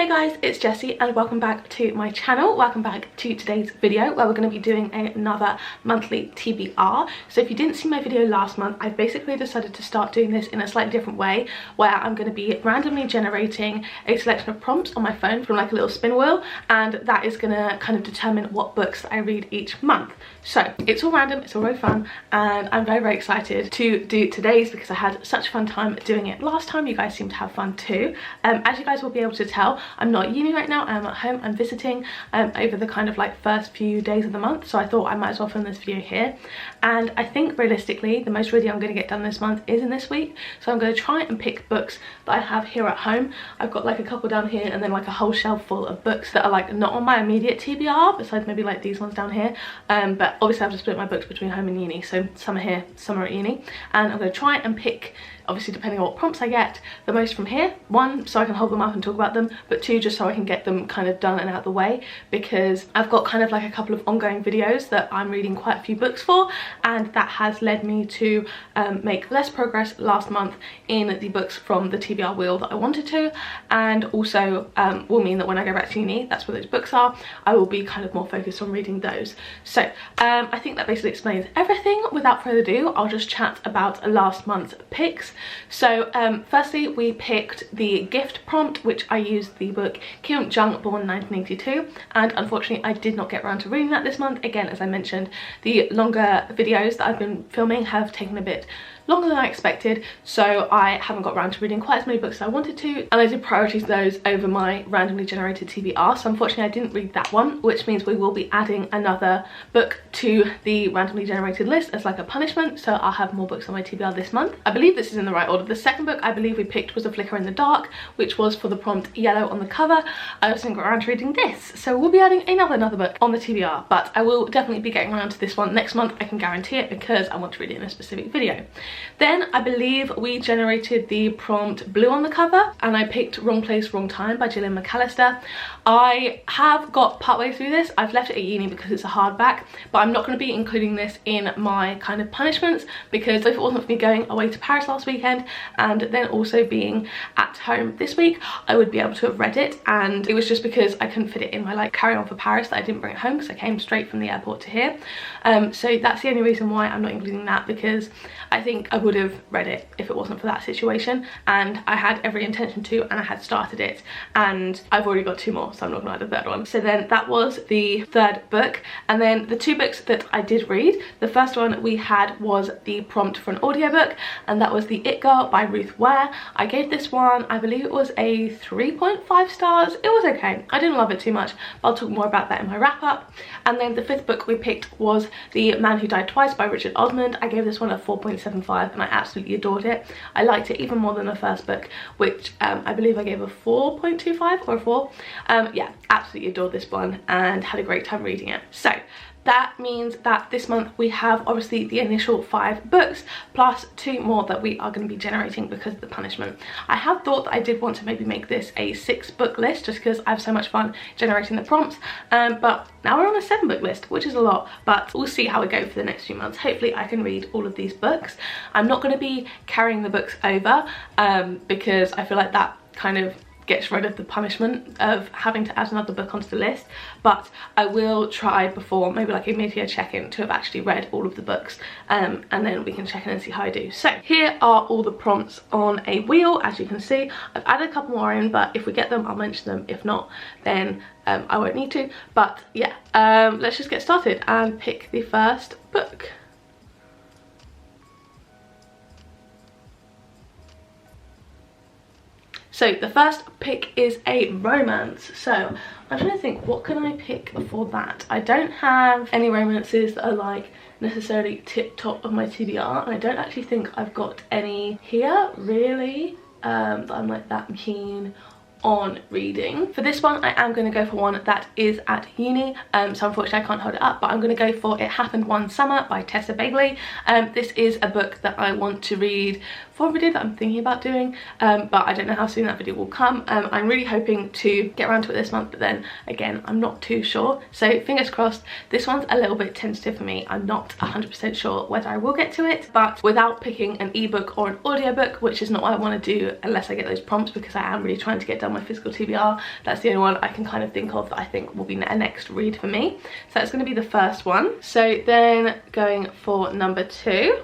Hey guys, it's Jessie and welcome back to my channel. Welcome back to today's video where we're going to be doing another monthly TBR. So if you didn't see my video last month, I've basically decided to start doing this in a slightly different way where I'm going to be randomly generating a selection of prompts on my phone from like a little spin wheel, and that is going to kind of determine what books I read each month. So it's all random, it's all very fun, and I'm very, very excited to do today's because I had such a fun time doing it last time. You guys seem to have fun too. As you guys will be able to tell, I'm not at uni right now, I'm at home, I'm visiting over the kind of like first few days of the month, so I thought I might as well film this video here. And I think realistically the most reading I'm going to get done this month is in this week, so I'm going to try and pick books that I have here at home. I've got like a couple down here and then like a whole shelf full of books that are like not on my immediate TBR, besides maybe like these ones down here, but obviously I've just split my books between home and uni, so some are here, some are at uni, and I'm going to try and pick, obviously depending on what prompts I get, the most from here. One, so I can hold them up and talk about them, but two, just so I can get them kind of done and out of the way, because I've got kind of like a couple of ongoing videos that I'm reading quite a few books for, and that has led me to make less progress last month in the books from the TBR wheel that I wanted to, and also will mean that when I go back to uni, that's where those books are, I will be kind of more focused on reading those. So I think that basically explains everything. Without further ado, I'll just chat about last month's picks. So firstly, we picked the gift prompt, which I used the book Kim Jung, Born 1982, and unfortunately I did not get around to reading that this month. Again, as I mentioned, the longer videos that I've been filming have taken a bit longer than I expected, so I haven't got around to reading quite as many books as I wanted to, and I did prioritize those over my randomly generated TBR, so unfortunately I didn't read that one, which means we will be adding another book to the randomly generated list as like a punishment, so I'll have more books on my TBR this month. I believe this is in the right order. The second book I believe we picked was A Flicker in the Dark, which was for the prompt yellow on the cover. I also didn't get around to reading this, so we'll be adding another book on the TBR, but I will definitely be getting around to this one next month, I can guarantee it, because I want to read it in a specific video. Then I believe we generated the prompt Blue on the Cover, and I picked Wrong Place, Wrong Time by Gillian McAllister. I have got partway through this. I've left it at uni because it's a hardback, but I'm not going to be including this in my kind of punishments, because if it wasn't for me going away to Paris last weekend and then also being at home this week, I would be able to have read it, and it was just because I couldn't fit it in my like carry on for Paris that I didn't bring it home, because I came straight from the airport to here. So that's the only reason why I'm not including that, because I think I would have read it if it wasn't for that situation, and I had every intention to, and I had started it, and I've already got two more, so I'm not gonna add a third one. So then that was the third book, and then the two books that I did read, the first one we had was the prompt for an audiobook, and that was The It Girl by Ruth Ware. I gave this one, I believe it was a 3.5 stars. It was okay, I didn't love it too much, but I'll talk more about that in my wrap up. And then the fifth book we picked was The Man Who Died Twice by Richard Osman. I gave this one a 4.75 and I absolutely adored it. I liked it even more than the first book, which I believe I gave a 4.25 or a 4. Yeah, absolutely adored this one and had a great time reading it. So that means that this month we have obviously the initial 5 books plus 2 more that we are going to be generating because of the punishment. I have thought that I did want to maybe make this a 6 book list just because I have so much fun generating the prompts, but now we're on a 7 book list, which is a lot, but we'll see how we go for the next few months. Hopefully I can read all of these books. I'm not going to be carrying the books over because I feel like that kind of gets rid of the punishment of having to add another book onto the list, but I will try before maybe like a mid-year check-in to have actually read all of the books, and then we can check in and see how I do. So here are all the prompts on a wheel. As you can see, I've added a couple more in, but if we get them I'll mention them. If not, then I won't need to. But yeah, let's just get started and pick the first book. So the first pick is a romance. So I'm trying to think, what can I pick for that? I don't have any romances that are like necessarily tip top of my TBR, and I don't actually think I've got any here really that I'm like that keen on reading. For this one I am going to go for one that is at uni, so unfortunately I can't hold it up, but I'm going to go for It Happened One Summer by Tessa Bagley. This is a book that I want to read for a video that I'm thinking about doing, but I don't know how soon that video will come. I'm really hoping to get around to it this month, but then again, I'm not too sure. So fingers crossed. This one's a little bit tentative for me. I'm not 100% sure whether I will get to it, but without picking an ebook or an audiobook, which is not what I want to do unless I get those prompts, because I am really trying to get done my physical TBR. That's the only one I can kind of think of that I think will be a next read for me. So that's going to be the first one. So then going for number 2.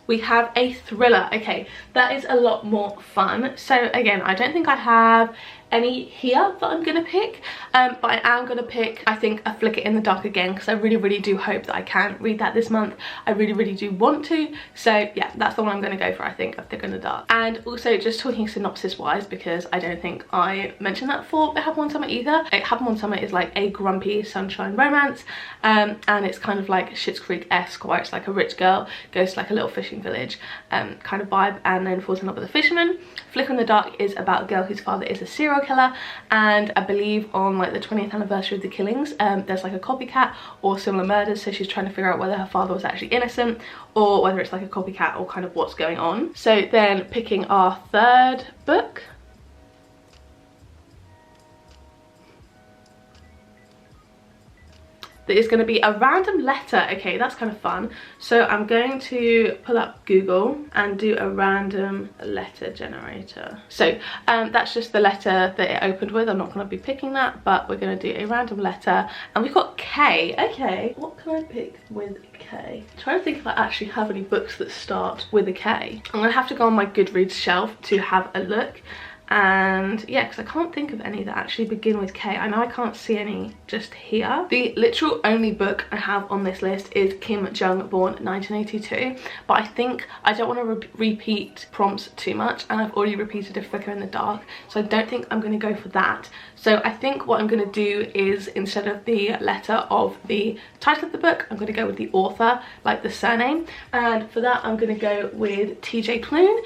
We have a thriller. Okay, that is a lot more fun. So again, I don't think I have any here that I'm gonna pick, but I am gonna pick, I think, A Flicker in the Dark again, because I really do hope that I can read that this month. I really do want to. So yeah, that's the one I'm gonna go for, I think, A Flicker in the Dark. And also, just talking synopsis wise, because I don't think I mentioned that for It Happened One Summer either. It Happened One Summer is like a grumpy sunshine romance, and it's kind of like Schitt's Creek-esque, where it's like a rich girl goes to like a little fishing village kind of vibe, and then falls in love with a fisherman. Flicker in the Dark is about a girl whose father is a serial killer, and I believe on like the 20th anniversary of the killings, there's like a copycat or similar murders, so she's trying to figure out whether her father was actually innocent or whether it's like a copycat or kind of what's going on. So then picking our third book, that is going to be a random letter. Okay, that's kind of fun. So I'm going to pull up Google and do a random letter generator. So that's just the letter that it opened with. I'm not going to be picking that, but we're going to do a random letter, and we've got K. Okay, what can I pick with K? I'm trying to think if I actually have any books that start with a K. I'm going to have to go on my Goodreads shelf to have a look. And yeah, because I can't think of any that actually begin with K. I know I can't see any just here. The literal only book I have on this list is Kim Jung, born 1982, but I think I don't want to repeat prompts too much, and I've already repeated A Flicker in the Dark, so I don't think I'm going to go for that. So I think what I'm going to do is, instead of the letter of the title of the book, I'm going to go with the author, like the surname, and for that I'm going to go with TJ Klune.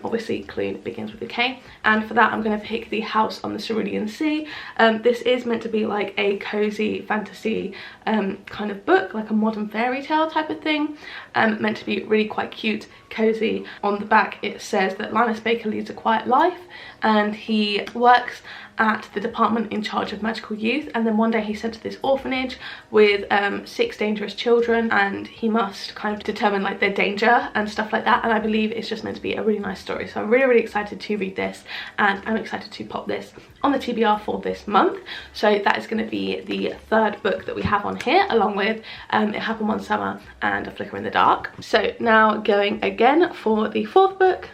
Obviously Klune begins with a K, and for that I'm going to pick The House on the Cerulean Sea. This is meant to be like a cozy fantasy kind of book, like a modern fairy tale type of thing, meant to be really quite cute, cozy. On the back it says that Linus Baker leads a quiet life, and he works at the department in charge of magical youth, and then one day he's sent to this orphanage with 6 dangerous children, and he must kind of determine like their danger and stuff like that, and I believe it's just meant to be a really nice story. So I'm really excited to read this, and I'm excited to pop this on the TBR for this month. So that is going to be the third book that we have on here, along with It Happened One Summer and A Flicker in the Dark. So now going again for the fourth book.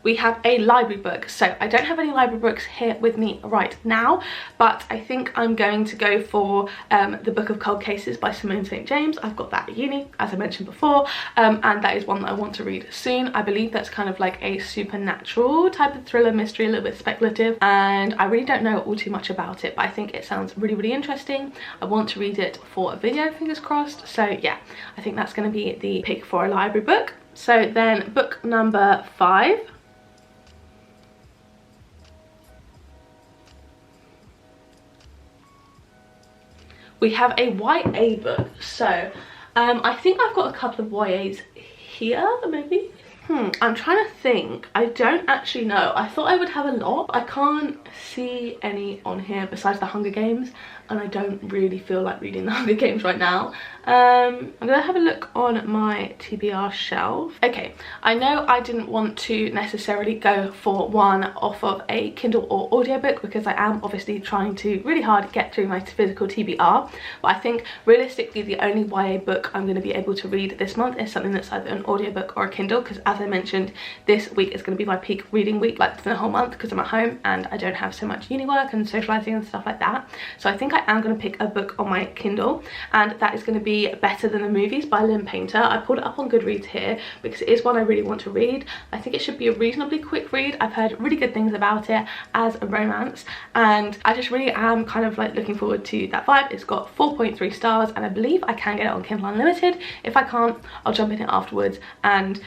We have a library book. So I don't have any library books here with me right now, but I think I'm going to go for The Book of Cold Cases by Simone St. James. I've got that at uni, as I mentioned before, and that is one that I want to read soon. I believe that's kind of like a supernatural type of thriller mystery, a little bit speculative, and I really don't know all too much about it, but I think it sounds really interesting. I want to read it for a video, fingers crossed. So yeah, I think that's going to be the pick for a library book. So then book number 5. We have a YA book. So I think I've got a couple of YAs here, maybe. I'm trying to think. I don't actually know. I thought I would have a lot. I can't see any on here besides The Hunger Games, and I don't really feel like reading The Hunger Games right now. I'm gonna have a look on my TBR shelf. Okay, I know I didn't want to necessarily go for one off of a Kindle or audiobook, because I am obviously trying to really hard get through my physical TBR, but I think realistically the only YA book I'm going to be able to read this month is something that's either an audiobook or a Kindle, because as I mentioned, this week is going to be my peak reading week, like for the whole month, because I'm at home and I don't have so much uni work and socializing and stuff like that. So I think I am going to pick a book on my Kindle, and that is going to be be Better Than the Movies by Lynn Painter. I pulled it up on Goodreads here because it is one I really want to read. I think it should be a reasonably quick read. I've heard really good things about it as a romance, and I just really am kind of like looking forward to that vibe. It's got 4.3 stars, and I believe I can get it on Kindle Unlimited. If I can't, I'll jump in it afterwards and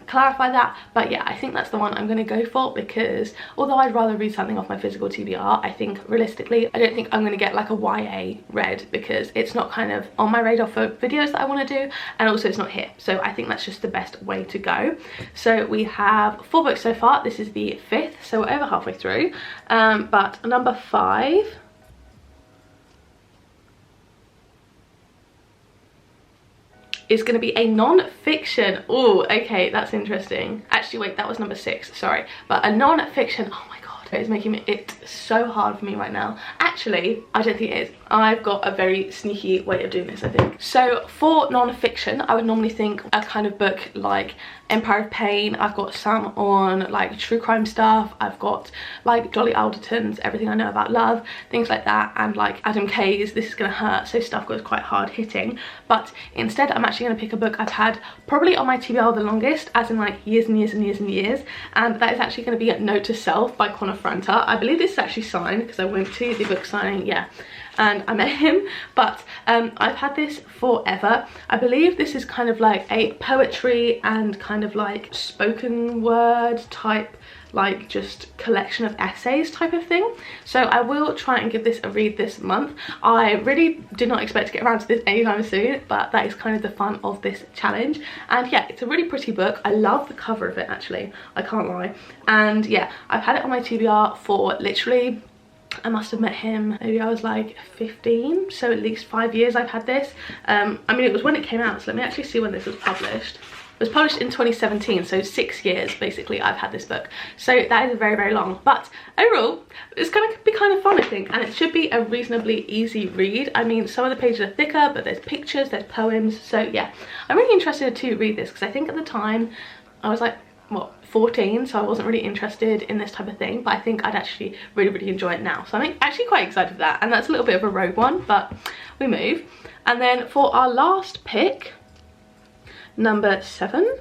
clarify that. But yeah, I think that's the one I'm going to go for, because although I'd rather read something off my physical TBR, I think realistically I don't think I'm going to get like a YA read, because it's not kind of on my radar for videos that I want to do, and also it's not here. So I think that's just the best way to go. So we have 4 books so far. This is the 5th, so we're over halfway through. But number 5 is going to be a non-fiction. Oh, okay, that's interesting. Actually, wait, that was number 6, sorry. But a non-fiction, oh my god, it's making it so hard for me right now. Actually, I don't think it is. I've got a very sneaky way of doing this, I think. So for non-fiction, I would normally think a kind of book like Empire of Pain. I've got some on like true crime stuff. I've got like Dolly Alderton's Everything I Know About Love, things like that, and like Adam Kay's This Is Gonna Hurt, so stuff was quite hard hitting. But instead I'm actually going to pick a book I've had probably on my TBR the longest, as in like years and years and years and years, and that is actually going to be Note to Self by Connor Franta. I believe this is actually signed because I went to the book signing, yeah, and I met him. But I've had this forever. I believe this is kind of like a poetry and kind of like spoken word type, like just collection of essays type of thing. So I will try and give this a read this month. I really did not expect to get around to this anytime soon, but that is kind of the fun of this challenge. And yeah, it's a really pretty book. I love the cover of it, actually, I can't lie. And yeah, I've had it on my TBR for literally, I must have met him, maybe I was like 15, so at least 5 years I've had this. I mean, it was when it came out, so let me actually see when this was published. It was published in 2017, so 6 years basically I've had this book. So that is very, very long. But overall, it's going to be kind of fun, I think, and it should be a reasonably easy read. I mean, some of the pages are thicker, but there's pictures, there's poems. So yeah, I'm really interested to read this, because I think at the time I was like, what, 14, so I wasn't really interested in this type of thing, but I think I'd actually really, really enjoy it now. So I'm actually quite excited for that, and that's a little bit of a rogue one, but we move. And then for our last pick, number 7,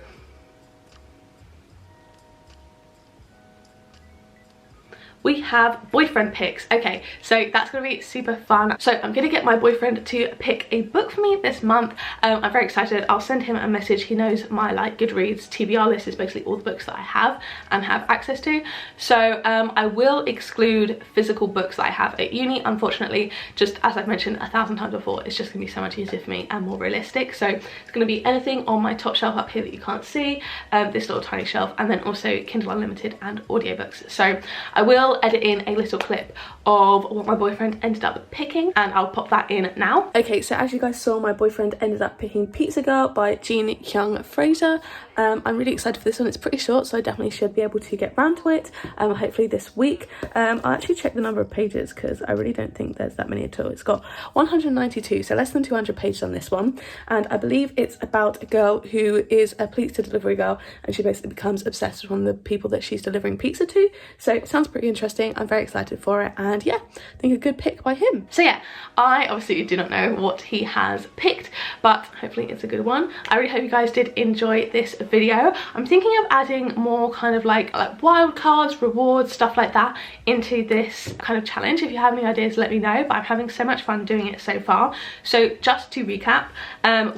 we have boyfriend picks. Okay, so that's gonna be super fun. So I'm gonna get my boyfriend to pick a book for me this month. I'm very excited. I'll send him a message. He knows my like Goodreads TBR list is basically all the books that I have and have access to. So I will exclude physical books that I have at uni, unfortunately. Just as I've mentioned 1,000 times before, it's just gonna be so much easier for me and more realistic. So it's gonna be anything on my top shelf up here that you can't see, this little tiny shelf, and then also Kindle Unlimited and audiobooks. So I will edit in a little clip of what my boyfriend ended up picking, and I'll pop that in now. Okay, so as you guys saw, my boyfriend ended up picking Pizza Girl by Jean Young Fraser. I'm really excited for this one. It's pretty short, so I definitely should be able to get round to it, hopefully this week. I'll actually check the number of pages, because I really don't think there's that many at all. It's got 192, so less than 200 pages on this one, and I believe it's about a girl who is a pizza delivery girl, and she basically becomes obsessed with one of the people that she's delivering pizza to. So it sounds pretty interesting. I'm very excited for it, and yeah, I think a good pick by him. So yeah, I obviously do not know what he has picked, but hopefully it's a good one. I really hope you guys did enjoy this video. I'm thinking of adding more kind of like wild cards, rewards, stuff like that into this kind of challenge. If you have any ideas, let me know, but I'm having so much fun doing it so far. So just to recap,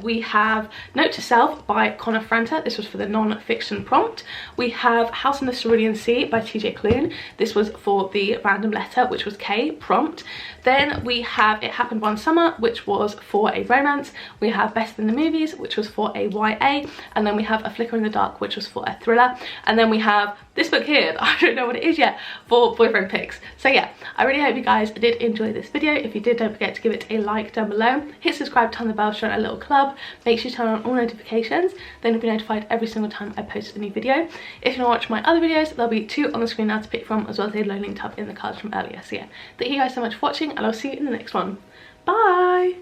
we have Note to Self by Connor Franta. This was for the non-fiction prompt. We have House in the Cerulean Sea by TJ Klune. This was for the random letter, which was K prompt. Then we have It Happened One Summer, which was for a romance. We have Better Than the Movies, which was for a YA, and then we have A Flicker in the Dark, which was for a thriller, and then we have this book here, I don't know what it is yet, for boyfriend picks. So yeah, I really hope you guys did enjoy this video. If you did, don't forget to give it a like down below, hit subscribe, turn the bell, join our little club, make sure you turn on all notifications, then you'll be notified every single time I post a new video. If you want to watch my other videos, there'll be 2 on the screen now to pick from, as well as a low linked up in the cards from earlier. So yeah, thank you guys so much for watching, and I'll see you in the next one. Bye!